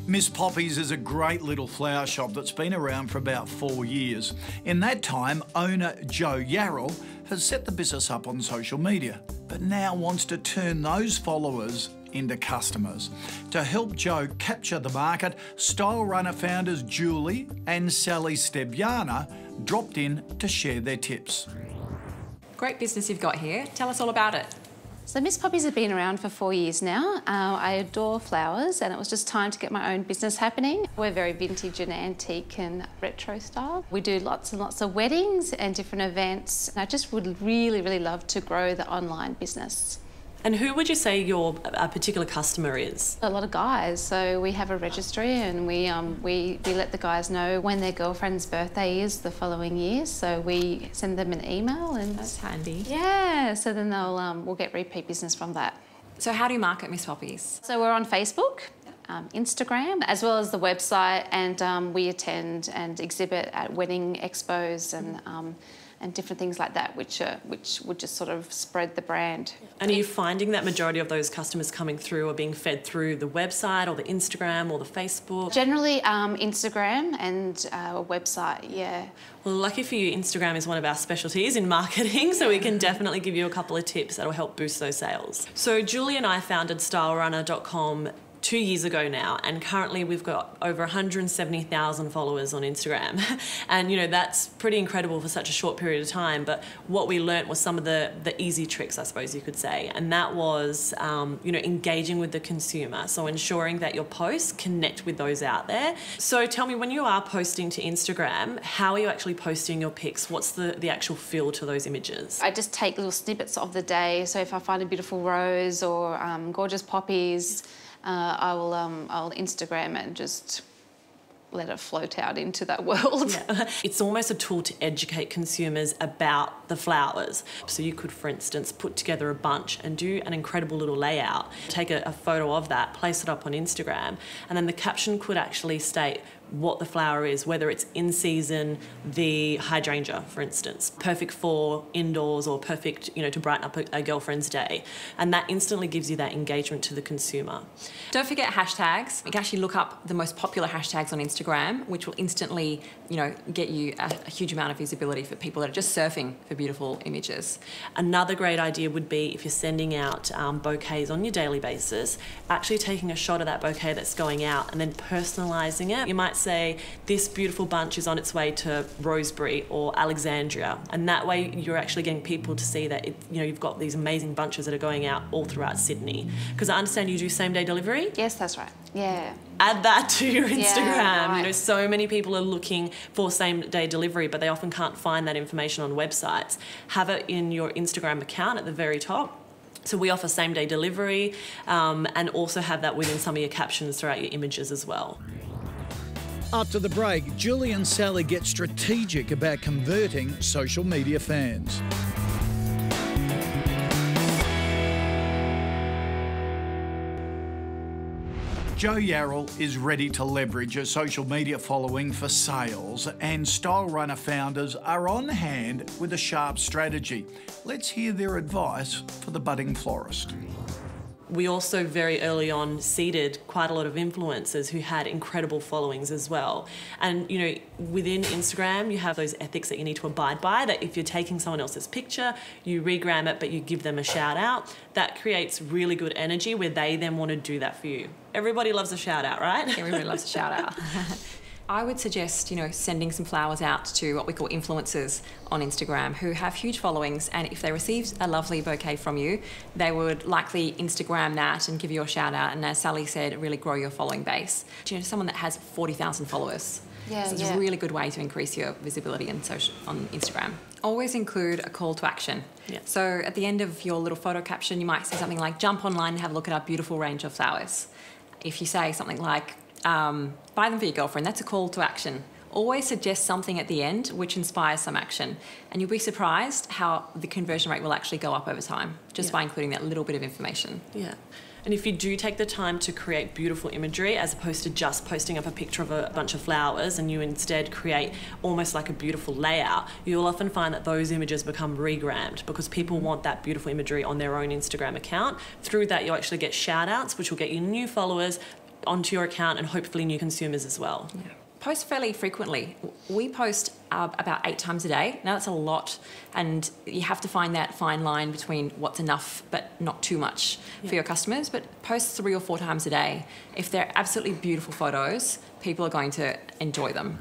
Miss Poppy's is a great little flower shop that's been around for about 4 years. In that time, owner Joe Yarrell has set the business up on social media, but now wants to turn those followers into customers. To help Joe capture the market, Style Runner founders Julie and Sally Stebiana dropped in to share their tips. Great business you've got here. Tell us all about it. So Miss Poppy's has been around for 4 years now. I adore flowers and it was just time to get my own business happening. We're very vintage and antique and retro style. We do lots and lots of weddings and different events. I just would really love to grow the online business. And who would you say your particular customer is? A lot of guys. So we have a registry and we let the guys know when their girlfriend's birthday is the following year. So we send them an email and... That's handy. Yeah, so then we'll get repeat business from that. So how do you market Miss Poppy's? So we're on Facebook, Instagram, as well as the website, and we attend and exhibit at wedding expos and different things like that, which would just sort of spread the brand. And are you finding that majority of those customers coming through are being fed through the website or the Instagram or the Facebook? Generally Instagram and website, yeah. Well, lucky for you, Instagram is one of our specialties in marketing, so we can definitely give you a couple of tips that'll help boost those sales. So Julie and I founded stylerunner.com 2 years ago now, and currently we've got over 170,000 followers on Instagram. And you know, that's pretty incredible for such a short period of time, but what we learnt was some of the easy tricks, I suppose you could say, and that was you know, engaging with the consumer, so ensuring that your posts connect with those out there. So tell me, when you are posting to Instagram, how are you actually posting your pics? What's the actual feel to those images? I just take little snippets of the day, so if I find a beautiful rose or gorgeous poppies, I'll Instagram it and just let it float out into that world. Yeah. It's almost a tool to educate consumers about the flowers. So you could, for instance, put together a bunch and do an incredible little layout, take a photo of that, place it up on Instagram, and then the caption could actually state what the flower is, whether it's in season, the hydrangea, for instance, perfect for indoors or perfect, you know, to brighten up a girlfriend's day. And that instantly gives you that engagement to the consumer. Don't forget hashtags. You can actually look up the most popular hashtags on Instagram, which will instantly, you know, get you a huge amount of visibility for people that are just surfing for beautiful images. Another great idea would be, if you're sending out bouquets on your daily basis, actually taking a shot of that bouquet that's going out and then personalising it. You might say, this beautiful bunch is on its way to Rosebery or Alexandria, and that way you're actually getting people to see that you know, you've got these amazing bunches that are going out all throughout Sydney. Because I understand you do same-day delivery? Yes, that's right. Yeah. Add that to your Instagram. Yeah, right. You know, so many people are looking for same-day delivery, but they often can't find that information on websites. Have it in your Instagram account at the very top. So we offer same-day delivery, and also have that within some of your captions throughout your images as well. After the break, Julie and Sally get strategic about converting social media fans. Joe Yarrell is ready to leverage a social media following for sales, and Style Runner founders are on hand with a sharp strategy. Let's hear their advice for the budding florist. We also very early on seeded quite a lot of influencers who had incredible followings as well. And you know, within Instagram, you have those ethics that you need to abide by, that if you're taking someone else's picture, you regram it, but you give them a shout out. That creates really good energy where they then want to do that for you. Everybody loves a shout out, right? Everybody loves a shout out. I would suggest, you know, sending some flowers out to what we call influencers on Instagram who have huge followings, and if they received a lovely bouquet from you, they would likely Instagram that and give you a shout out, and as Sally said, really grow your following base. You know, someone that has 40,000 followers. Yeah, so it's a really good way to increase your visibility on Instagram. Always include a call to action. Yeah. So at the end of your little photo caption, you might say something like, jump online and have a look at our beautiful range of flowers. If you say something like, buy them for your girlfriend, that's a call to action. Always suggest something at the end which inspires some action, and you'll be surprised how the conversion rate will actually go up over time just by including that little bit of information. Yeah. And if you do take the time to create beautiful imagery as opposed to just posting up a picture of a bunch of flowers, and you instead create almost like a beautiful layout, you'll often find that those images become regrammed because people want that beautiful imagery on their own Instagram account. Through that, you'll actually get shout outs, which will get you new followers, onto your account and hopefully new consumers as well. Yeah. Post fairly frequently. We post about 8 times a day. Now that's a lot, and you have to find that fine line between what's enough but not too much for your customers. But post 3 or 4 times a day. If they're absolutely beautiful photos, people are going to enjoy them.